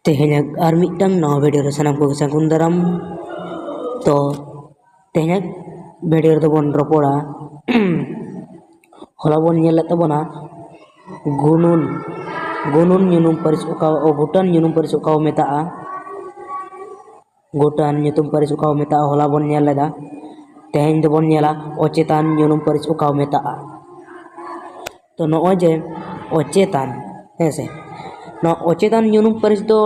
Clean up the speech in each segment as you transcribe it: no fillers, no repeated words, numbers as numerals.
Tehnya armitang no video sanam ko sangun daram to tehnya video do bon ropora hola bon nyel tabona gunun gunun nyunum paris ukaw o gutan nyunum paris ukaw metaa gutan nyutum paris ukaw metaa hola bon nyel leda tehnya do bon nyela ocetan nyunum paris ukaw metaa to no oje ocetan hese no ocetan nyunum paris do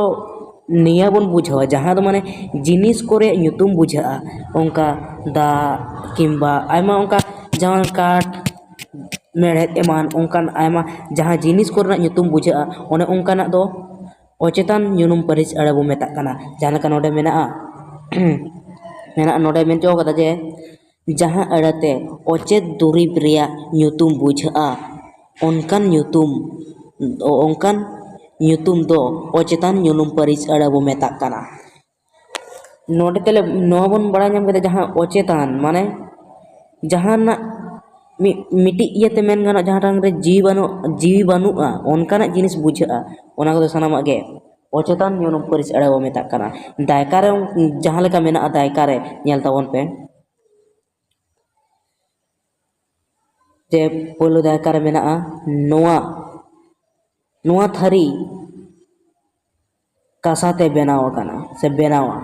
निया बन बुझावा जहाँ दो माने जिनिस कोरे nyutum बुझा उनका दा किंबा आयमा उनका जहाँ काट मेड़ेत एमान उनका आयमा जहाँ जिनिस कोरे nyutum बुझा उन्हें उनका ना दो ocetan nyunum paris अड़े वो मेता कना जहाँ का नोडे मेना मेना नोडे मेन जो कता जे जहाँ अड़ते ocet दुरीब रिया nyutum बुझा उनkan nyutum do ocetan nyunum paris ada bo metak kana node tele no bon bada nyam kete jahan ocetan mane jahan na miti iya te men gano jahan tang re jiwi banua onkana jinis bujha ona ko sanama ge ocetan nyunum paris ada bo metak kana daikare jahan leka mena daikare nyel tawon pe je polo daikare mena noa thari kasate benawa kana se benawa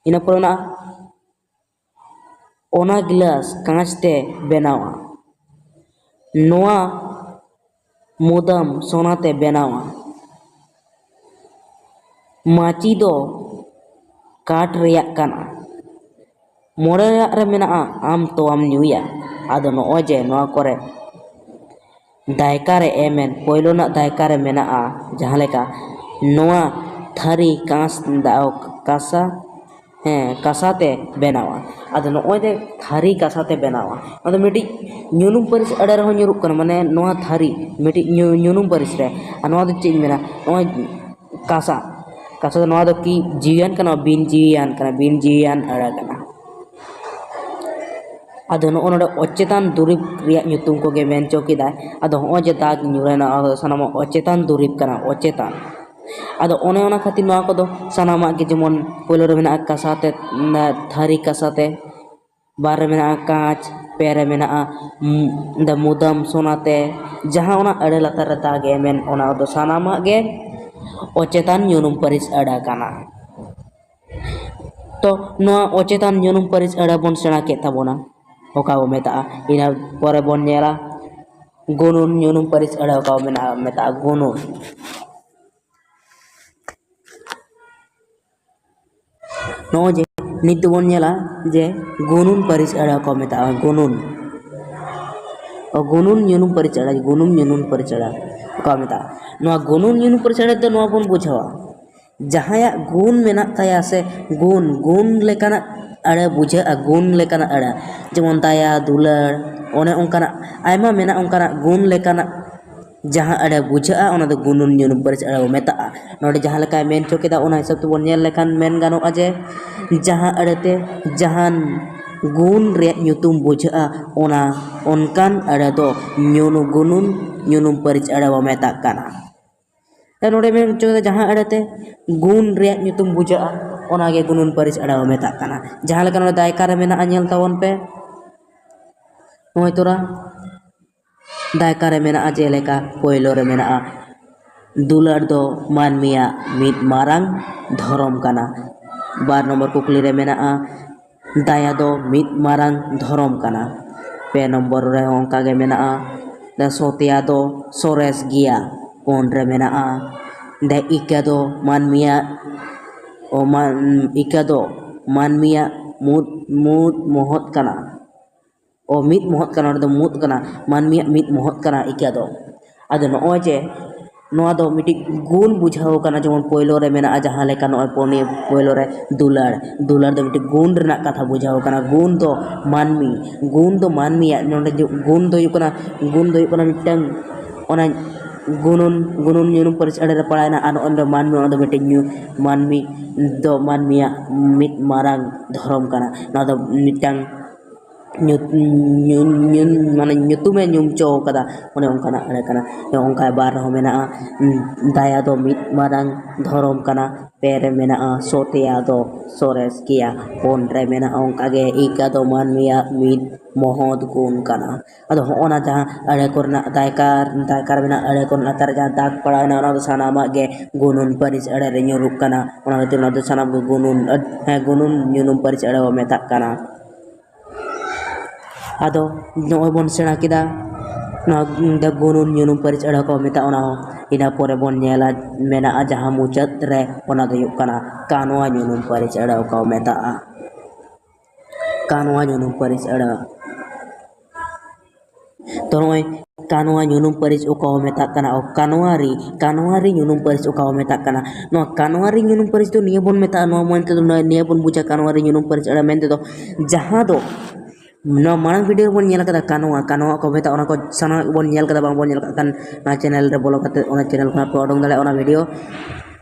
ina porona ona glass कांच ते benawa noa mudam सोना ते benawa माची दो काट रिया kana मोरे रे मेना आम तो आम न्यूया आदो नो ओजे नो करे दायकारे एमेन पोइलो ना दायकारे मेना जहाँ लेका नोआ थारी कांस दाओ कासा कासाते बेनावा आदो नोय दे थारी कासाते बेनावा आदो मिटी nyunum paris अडे रहो nyuruk kana mane नोआ थारी मिटी nyunum paris रे नोआ दो चीज मेना नोआ कासा कासा दो नोआ दो की जीवन kana bin jiwian अडा kana आदो नो ओनडे ocetan durib रिया nyutum को गे मेन चौकीदा आदो हो जे दाग nyurena आदो सनामा ocetan durib kana ocetan आदो ओने ओना खातिर नोआ को दो सनामा के जेमन पोलो रे मेना कासाते थारी कासाते बार रे मेना कांच पेरे मेना द मुदम सोनाते जहाँ ओना अड़े लतार रे दागे मेन ओना दो सनामा गे ocetan nyunum paris अडा kana तो नोआ ocetan nyunum paris अडा बोन सेना के ताबोना ओका वो मेता ina pore bon nyela gunun nyunum paris अडा ओका मेना मेता gunun नो जे नित बोन nyela जे gunun paris अडा ओका मेता gunun gunun nyunum paris अडा ओका मेता नो gunun nyunum paris अडा तो नो बोन बुझावा जहाँ या गुण मेना ताया से गुण लेकाना अड़े बुझे गुण लेकाना अड़ा जेमन दाया दुलार ओने उनकाना आयमा मेना उनकाना गुण लेकाना जहाँ अड़े बुझे ओना दो गुणुन nyunum paris अड़ा वो मेता नोडे जहाँ लेका मेन चोकेदा ओना हिसाब तो बोन nyel लेकान मेन गानो अजे जहाँ अड़ेते जहाँ गुण रे nyutum बुझे ओना उनकान अड़ा दो गुणुन nyunum paris अड़ा वो मेता काना नोडे में जो जहाँ अड़ते गुण रे nyutum बुझा ओना गे गुणुन paris अड़ा मेता काना जहाँ लेका नोडे दायका रे मेना anyel तावन पे नोय तोरा दायका रे मेना जे लेका पोइलो रे मेना दुलार दो मानमिया मित मारंग धरम काना बार नंबर कुकली रे मेना दाया दो मित मारंग धरम काना पे नंबर रे onka ge मेना दा सोतिया दो सोरेस गिया पन रे मेना दा इका दो मानमिया इका दो मानमिया मुद मोहत काना ओ मित मोहत काना दो मुद काना मानमिया मित मोहत काना इका दो आदो नो जे नोआ दो मिटी गुण बुझाओ काना जेमन पोइलो रे मेना जहाँ लेका नो पोनी पोइलो रे दुलार दो मिटी गुण रेना कथा बुझाओ काना गुण दो मानमी नोडे गुण दो युकना मिटंग ओना गुणुन nyunum paris अड़े रे पड़ायना आनो ओंदो मानमी ओना दो मिटी मानमी दो मानमिया मित मारंग धरम काना ना दो मिटंग ᱢᱟᱱᱮ ᱧᱩᱛᱩᱢᱮ ᱧᱩᱢ ᱦᱚᱪᱚ ᱠᱟᱫᱟ ᱚᱱᱮ ᱚᱱᱠᱟᱱᱟᱜ ᱟᱹᱲᱟᱹ ᱠᱟᱱᱟ᱾ ᱚᱱᱠᱟ ᱵᱟᱨ ᱨᱮᱦᱚᱸ ᱢᱮᱱᱟᱜᱼᱟ ᱫᱟᱭᱟ ᱫᱚ ᱢᱤᱫ ᱢᱟᱨᱟᱝ ᱫᱷᱚᱨᱚᱢ ᱠᱟᱱᱟ, ᱯᱮ ᱨᱮ ᱢᱮᱱᱟᱜᱼᱟ ᱥᱚᱛᱮᱭᱟ ᱫᱚ ᱥᱚᱨᱮᱥ ᱜᱮᱭᱟ, ᱯᱩᱱ ᱨᱮ ᱢᱮᱱᱟᱜᱼᱟ ᱚᱱᱠᱟᱜᱮ ᱤᱠᱟ ᱫᱚ ᱢᱟᱹᱱᱢᱤᱭᱟᱜ ᱢᱤᱫ ᱢᱚᱦᱚᱛ ᱜᱩᱱ ᱠᱟᱱᱟ᱾ ᱟᱫᱚ ᱦᱚᱸᱜᱼᱚ ᱱᱟ ᱡᱟᱦᱟᱸ ᱟᱹᱲᱟᱹ ᱠᱚᱨᱮᱱᱟᱜ ᱫᱟᱭᱠᱟᱨ ᱢᱮᱱᱟᱜ ᱟᱹᱲᱟᱹ ᱠᱚᱨᱮᱱᱟᱜ ᱞᱟᱛᱟᱨ ᱡᱟᱦᱟᱸ ᱫᱟᱜᱽ ᱯᱟᱲᱟᱣᱮᱱᱟ ᱚᱱᱟ ᱫᱚ ᱥᱟᱱᱟᱢᱟᱜ ᱜᱮ ᱜᱩᱱᱩᱱ ᱯᱟᱹᱨᱤᱥ ᱟᱹᱲᱟᱹ ᱨᱮ ᱧᱩᱨᱩᱜ ᱠᱟᱱᱟ᱾ ᱚᱱᱟ ᱠᱷᱟᱹᱛᱤᱨ ᱚᱱᱟ ᱫᱚ ᱥᱟᱱᱟᱢ ᱜᱮ ᱜᱩᱱᱩᱱ ᱧᱩᱱᱩᱢ ᱯᱟᱹᱨᱤᱥ ᱟᱹᱲᱟᱹ ᱵᱚ ᱢᱮᱛᱟᱜ ᱠᱟᱱᱟ᱾ ᱟᱫᱚ ᱱᱚᱜᱼᱚᱭ ᱵᱚᱱ ᱥᱮᱬᱟ ᱠᱮᱫᱟ ᱱᱚᱣᱟ ᱜᱩᱱᱩᱱ ᱧᱩᱱᱩᱢ ᱯᱟᱹᱨᱤᱥ ᱟᱹᱲᱟᱹ ᱠᱚ ᱢᱮᱛᱟᱜᱼᱟ ᱚᱱᱟ ᱦᱚᱸ᱾ ᱤᱱᱟᱹ ᱯᱚᱨᱮ ᱵᱚᱱ ᱧᱮᱞᱟ ᱢᱮᱱᱟᱜᱼᱟ ᱡᱟᱦᱟᱸ ᱢᱩᱪᱟᱹᱫ ᱨᱮ ᱚᱱᱟ ᱫᱚ ᱦᱩᱭᱩᱜ ᱠᱟᱱᱟ ᱠᱟᱱᱣᱟ ᱧᱩᱱᱩᱢ ᱯᱟᱹᱨᱤᱥ ᱟᱹᱲᱟᱹ ᱠᱚ ᱢᱮᱛᱟᱜᱼᱟ᱾ ᱠᱟᱱᱣᱟ ᱧᱩᱱᱩᱢ ᱯᱟᱹᱨᱤᱥ ᱟᱹᱲᱟᱹ ᱛᱚ ᱱᱚᱜᱼᱚᱭ ᱠᱟᱱᱣᱟ ᱧᱩᱱᱩᱢ ᱯᱟᱹᱨᱤᱥ ᱚᱠᱟ ᱵᱚ ᱢᱮᱛᱟᱜ ᱠᱟᱱᱟ ᱠᱟᱱᱣᱟᱨᱤ ᱧᱩᱱᱩᱢ ᱯᱟᱹᱨᱤᱥ ᱚᱠᱟ ᱵᱚ ᱢᱮᱛᱟᱜ ᱠᱟᱱᱟ᱾ ᱱᱚᱣᱟ ᱠᱟᱱᱣᱟᱨᱤ ᱧᱩᱱᱩᱢ ᱯᱟᱹᱨᱤᱥ ᱫᱚ ᱱᱤᱭᱟᱹ ᱵᱚᱱ ᱢᱮᱛᱟᱜᱼᱟ, ᱱᱚᱣᱟ ᱢᱮᱱ ᱛᱮᱫᱚ ᱱᱤᱭᱟᱹ ᱵᱚᱱ ᱵᱩᱡᱟ ᱠᱟᱱᱣᱟᱨᱤ ᱧᱩᱱᱩᱢ ᱯᱟᱹᱨᱤᱥ ᱟᱹᱲᱟᱹ ᱢᱮᱱ ᱛᱮᱫᱚ ᱡᱟᱦᱟᱸ ᱫᱚ ᱱᱚᱣᱟ ᱢᱟᱲᱟᱝ ᱵᱷᱤᱰᱤᱭᱳ ᱵᱚᱱ ᱧᱮᱞ ᱠᱟᱫᱟ ᱠᱟᱱᱣᱟ ᱠᱚ ᱢᱮᱛᱟᱜᱼᱟ, ᱚᱱᱟ ᱠᱚ ᱥᱟᱱᱟᱢᱟᱜ ᱵᱚᱱ ᱧᱮᱞ ᱠᱟᱫᱟ, ᱵᱟᱝᱵᱚᱱ ᱧᱮᱞ ᱠᱟᱜ ᱠᱷᱟᱱ ᱚᱱᱟ ᱪᱮᱱᱮᱞ ᱨᱮ ᱵᱚᱞᱚ ᱠᱟᱛᱮ ᱚᱱᱟ ᱪᱮᱱᱮᱞ ᱠᱷᱚᱱᱟᱜ ᱯᱮ ᱩᱰᱩᱝ ᱫᱟᱲᱮᱭᱟᱜᱼᱟ ᱚᱱᱟ ᱵᱷᱤᱰᱤᱭᱳ,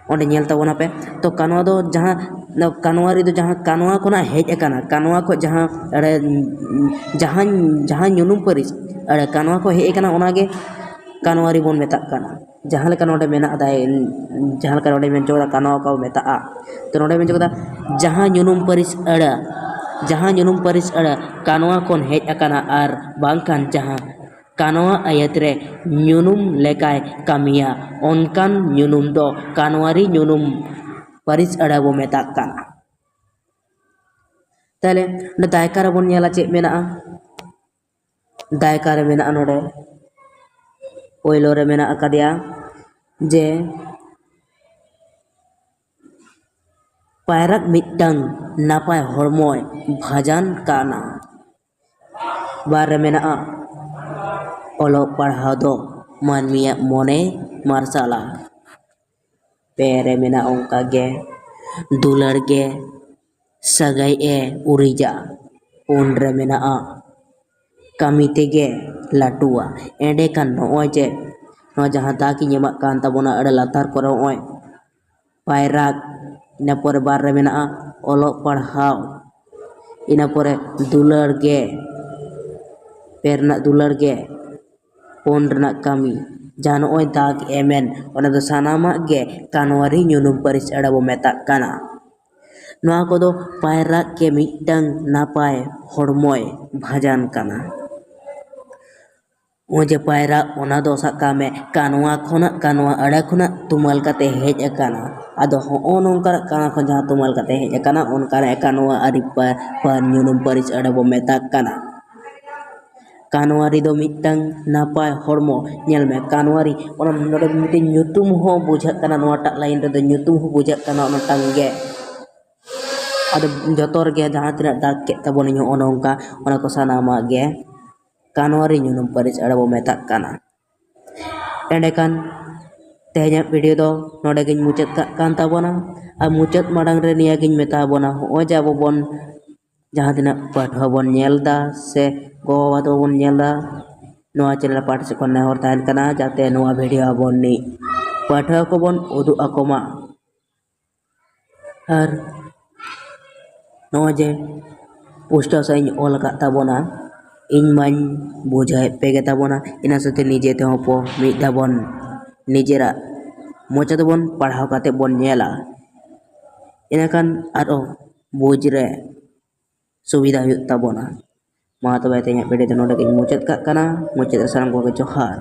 ᱚᱸᱰᱮ ᱧᱮᱞ ᱛᱟᱵᱚᱱᱟ ᱯᱮ᱾ ᱛᱚ ᱠᱟᱱᱣᱟ ᱫᱚ ᱠᱟᱱᱣᱟᱨᱤ ᱫᱚ ᱡᱟᱦᱟᱸ ᱠᱟᱱᱣᱟ ᱠᱷᱚᱱᱟᱜ ᱦᱮᱡ ᱟᱠᱟᱱᱟ, ᱠᱟᱱᱣᱟ ᱠᱷᱚᱱ ᱡᱟᱦᱟᱸ ᱧᱩᱱᱩᱢ ᱯᱟᱹᱨᱤᱥ ᱟᱹᱲᱟᱹ ᱠᱟᱱᱣᱟ ᱠᱷᱚᱱ ᱦᱮᱡ ᱟᱠᱟᱱᱟ ᱚᱱᱟᱜᱮ ᱠᱟᱱᱣᱟᱨᱤ ᱵᱚᱱ ᱢᱮᱛᱟᱜ ᱠᱟᱱᱟ᱾ ᱡᱟᱦᱟᱸ ᱞᱮᱠᱟ ᱱᱚᱰᱮ ᱢᱮᱱᱟᱜ ᱡᱟᱦᱟᱸ ᱞᱮᱠᱟ ᱱᱚᱰᱮ ᱢᱮᱱ ᱦᱚᱪᱚ ᱠᱟᱫᱟ ᱠᱟᱱᱣᱟ ᱠᱚ ᱢᱮᱛᱟᱜᱼᱟ, ᱛᱚ ᱱᱚᱰᱮ ᱢᱮᱱ ᱦᱚᱪᱚ ᱠᱟᱫᱟ ᱡᱟᱦᱟᱸ ᱧᱩᱱᱩᱢ ᱯᱟᱹᱨᱤᱥ ᱟᱹᱲᱟᱹ ᱠᱟᱱᱣᱟ ᱠᱷᱚᱱ ᱦᱮᱡ ᱟᱠᱟᱱᱟ ᱟᱨ ᱵᱟᱝᱠᱷᱟᱱ ᱡᱟᱦᱟᱸ ᱠᱟᱱᱣᱟ ᱟᱹᱭᱟᱹᱛ ᱨᱮ ᱧᱩᱱᱩᱢ ᱞᱮᱠᱟᱭ ᱠᱟᱹᱢᱤᱭᱟ ᱚᱱᱠᱟᱱᱧᱩᱱᱩᱢ ᱫᱚ ᱠᱟᱱᱣᱟᱨᱤ ᱧᱩᱱᱩᱢ ᱯᱟᱹᱨᱤᱥ ᱟᱹᱲᱟᱹ ᱵᱚ ᱢᱮᱛᱟᱜ ᱠᱟᱱᱟ᱾ ᱛᱟᱦᱞᱮ ᱫᱟᱭᱠᱟ ᱨᱮᱵᱚᱱ ᱧᱮᱞᱟ ᱪᱮᱫ ᱢᱮᱱᱟᱜᱼᱟ᱾ ᱫᱟᱭᱠᱟ ᱨᱮ ᱢᱮᱱᱟᱜᱼᱟ ᱱᱚᱰᱮ ᱯᱳᱭᱞᱳ ᱨᱮ ᱢᱮᱱᱟᱜ ᱟᱠᱟᱫᱮᱭᱟ ᱡᱮ ᱯᱟᱭᱨᱟᱜ ᱢᱤᱫᱴᱟᱝ ᱱᱟᱯᱟᱭ ᱦᱚᱲᱢᱚᱭ ᱵᱷᱟᱡᱟᱱ ᱠᱟᱱᱟ᱾ ᱵᱟᱨ ᱨᱮ ᱢᱮᱱᱟᱜᱼᱟ ᱚᱞᱚᱜ ᱯᱟᱲᱦᱟᱣ ᱫᱚ ᱢᱟᱹᱱᱢᱤᱭᱟᱜ ᱢᱚᱱᱮ ᱢᱟᱨᱥᱟᱞᱟ᱾ ᱯᱮ ᱨᱮ ᱢᱮᱱᱟᱜᱼᱟ ᱚᱱᱠᱟᱜᱮ ᱫᱩᱞᱟᱹᱲ ᱜᱮ ᱥᱟᱹᱜᱟᱹᱭ ᱮ ᱩᱨᱤᱡᱟ᱾ ᱯᱩᱱ ᱨᱮ ᱢᱮᱱᱟᱜᱼᱟ ᱠᱟᱹᱢᱤ ᱛᱮᱜᱮ ᱞᱟᱹᱴᱩᱜᱼᱟ᱾ ᱮᱸᱰᱮᱠᱷᱟᱱ ᱱᱚᱜᱼᱚᱭ ᱡᱮ ᱱᱚᱣᱟ ᱡᱟᱦᱟᱸ ᱫᱟᱜᱽ ᱤᱧ ᱮᱢᱟᱜ ᱠᱟᱱ ᱛᱟᱵᱚᱱᱟ ᱟᱹᱰᱤ ᱞᱟᱛᱟᱨ ᱠᱚᱨᱮ ᱱᱚᱜᱼᱚᱭ ᱯᱟᱭᱨᱟᱜ, ᱤᱱᱟᱹ ᱯᱚᱨᱮ ᱵᱟᱨ ᱨᱮ ᱢᱮᱱᱟᱜᱼᱟ ᱚᱞᱚᱜ ᱯᱟᱲᱦᱟᱣ, ᱤᱱᱟᱹ ᱯᱚᱨᱮ ᱫᱩᱞᱟᱹᱲ ᱜᱮ, ᱯᱮ ᱨᱮᱱᱟᱜ ᱫᱩᱞᱟᱹᱲ ᱜᱮ, ᱯᱩᱱ ᱨᱮᱱᱟᱜ ᱠᱟᱹᱢᱤ, ᱡᱟᱦᱟᱸ ᱱᱚᱜᱼᱚᱭ ᱫᱟᱜᱽ ᱮᱢᱮᱱ ᱚᱱᱟ ᱫᱚ ᱥᱟᱱᱟᱢᱟᱜ ᱜᱮ ᱠᱟᱱᱣᱟᱨᱤ ᱧᱩᱱᱩᱢ ᱯᱟᱹᱨᱤᱥ ᱟᱹᱲᱟᱹ ᱵᱚ ᱢᱮᱛᱟᱜ ᱠᱟᱱᱟ᱾ ᱱᱚᱣᱟ ᱠᱚᱫᱚ ᱯᱟᱭᱨᱟᱜ ᱜᱮ ᱢᱤᱫᱴᱟᱝ ᱱᱟᱯᱟᱭ ᱦᱚᱲᱢᱚᱭ ᱵᱷᱟᱡᱟᱱ ᱠᱟᱱᱟ᱾ ᱱᱚᱜᱼᱚᱭ ᱡᱮ ᱯᱟᱭᱨᱟᱜ ᱚᱱᱟ ᱫᱚ ᱥᱟᱵ ᱠᱟᱜ ᱢᱮ ᱠᱟᱱᱣᱟ ᱟᱹᱲᱟᱹ ᱠᱷᱚᱱᱟᱜ ᱛᱩᱢᱟᱹᱞ ᱠᱟᱛᱮ ᱦᱮᱡ ᱟᱠᱟᱱᱟ᱾ ᱟᱫᱚ ᱦᱚᱸᱜᱼᱚ ᱱᱚᱝᱠᱟᱱᱟᱜ ᱠᱟᱱᱟ ᱠᱷᱚᱱ ᱡᱟᱦᱟᱸ ᱛᱩᱢᱟᱹᱞ ᱠᱟᱛᱮ ᱦᱮᱡ ᱟᱠᱟᱱᱟ ᱚᱱᱠᱟᱱᱟᱜ ᱠᱟᱱᱣᱟᱨᱤ ᱧᱩᱱᱩᱢ ᱯᱟᱹᱨᱤᱥ ᱟᱹᱲᱟᱹ ᱵᱚ ᱢᱮᱛᱟᱜ ᱠᱟᱱᱟ᱾ ᱠᱟᱱᱣᱟᱨᱤ ᱫᱚ ᱢᱤᱫᱴᱟᱝ ᱱᱟᱯᱟय ᱦᱚᱲᱢᱚ, ᱧᱮᱞ ᱢᱮ ᱠᱟᱱᱣᱟᱨᱤ ᱚᱱᱟ ᱱᱚᱰᱮ ᱢᱤᱫᱴᱮᱱ ᱧᱩᱛᱩᱢ ᱦᱚᱸ ᱵᱩᱡᱷᱟᱹᱜ ᱠᱟᱱᱟ, ᱱᱚᱣᱟᱴᱟᱜ ᱞᱟᱭᱤᱱ ᱨᱮᱫᱚ ᱧᱩᱛᱩᱢ ᱦᱚᱸ ᱵᱩᱡᱷᱟᱹᱜ ᱠᱟᱱᱟ ᱚᱱᱟᱴᱟᱝ ᱜᱮ᱾ ᱟᱫᱚ ᱡᱚᱛᱚ ᱨᱮᱜᱮ ᱡᱟᱦᱟᱸ ᱛᱤᱱᱟᱹᱜ ᱫᱟᱜᱽ ᱠᱮᱫ ᱛᱟᱵᱚᱱᱟᱧ ᱱᱚᱜᱼᱚ ᱱᱚᱝᱠᱟ ᱚᱱᱟ ᱠᱚ ᱥᱟᱱᱟᱢᱟᱜ ᱜᱮ ᱠᱟᱱᱣᱟᱨᱤ ᱧᱩᱱᱩᱢ ᱯᱟᱹᱨᱤᱥ ᱟᱹᱲᱟᱹ ᱵᱚ ᱢᱮᱛᱟᱜ ᱠᱟᱱᱟ᱾ ᱮᱸᱰᱮᱠᱷᱟᱱ ᱛᱮᱦᱮᱧᱟᱜ ᱵᱷᱤᱰᱤᱭᱳ ᱫᱚ ᱱᱚᱰᱮ ᱜᱤᱧ ᱢᱩᱪᱟᱹᱫ ᱠᱟᱜ ᱠᱟᱱ ᱛᱟᱵᱚᱱᱟ᱾ ᱟᱨ ᱢᱩᱪᱟᱹᱫ ᱢᱟᱲᱟᱝ ᱨᱮ ᱱᱤᱭᱟᱹᱜᱤᱧ ᱢᱮᱛᱟ ᱵᱚᱱᱟ ᱦᱚᱸᱜᱼᱚᱭ ᱡᱮ ᱟᱵᱚ ᱵᱚᱱ ᱡᱟᱦᱟᱸ ᱛᱤᱱᱟᱹᱜ ᱯᱟᱹᱴᱷᱩᱣᱟᱹ ᱵᱚᱱ ᱧᱮᱞ ᱮᱫᱟ ᱥᱮ ᱜᱚ-ᱵᱟᱵᱟ ᱛᱟᱠᱚ ᱵᱚᱱ ᱧᱮᱞ ᱮᱫᱟ, ᱱᱚᱣᱟ ᱪᱮᱱᱮᱞ ᱯᱟᱦᱴᱟ ᱥᱮᱫ ᱠᱷᱚᱱ ᱱᱮᱦᱚᱨ ᱛᱟᱦᱮᱱ ᱠᱟᱱᱟ ᱡᱟᱛᱮ ᱱᱚᱣᱟ ᱵᱷᱤᱰᱤᱭᱳ ᱟᱵᱚ ᱯᱟᱹᱴᱷᱩᱣᱟᱹ ᱠᱚᱵᱚᱱ ᱩᱫᱩᱜ ᱟᱠᱚ ᱢᱟ᱾ ᱟᱨ ᱱᱚᱜᱼᱚᱭ ᱡᱮ ᱯᱩᱥᱴᱟᱹᱣ ᱥᱟᱺᱦᱤᱡ ᱤᱧ ᱚᱞ ᱟᱠᱟᱫ ᱛᱟᱵᱚᱱᱟ ᱤᱧ ᱢᱟᱧ ᱵᱩᱡᱷᱟᱹᱣᱮᱫ ᱯᱮᱜᱮ ᱛᱟᱵᱚᱱᱟ, ᱤᱱᱟᱹ ᱥᱟᱶᱛᱮ ᱱᱤᱡᱮ ᱛᱮᱦᱚᱸ ᱢᱤᱫ ᱫᱷᱟᱣ ᱵᱚᱱ ᱱᱤᱡᱮᱨᱟᱜ ᱢᱚᱪᱟ ᱛᱮᱵᱚᱱ ᱯᱟᱲᱦᱟᱣ ᱠᱟᱛᱮ ᱵᱚᱱ ᱧᱮᱞᱟ, ᱤᱱᱟᱹᱠᱷᱟᱱ ᱟᱨᱚ ᱵᱩᱡᱽ ᱨᱮ ᱥᱩᱵᱤᱫᱷᱟ ᱦᱩᱭᱩᱜ ᱛᱟᱵᱚᱱᱟ᱾ ᱢᱟ ᱛᱚᱵᱮ ᱛᱮᱦᱮᱧᱟᱜ ᱵᱷᱤᱰᱤᱭᱳ ᱫᱚ ᱱᱚᱰᱮ ᱜᱤᱧ ᱢᱩᱪᱟᱹᱫ ᱠᱟᱜ ᱠᱟᱱᱟ᱾ ᱢᱩᱪᱟᱹᱫ ᱨᱮ ᱥᱟᱱᱟᱢ ᱠᱚᱜᱮ ᱡᱚᱦᱟᱨ᱾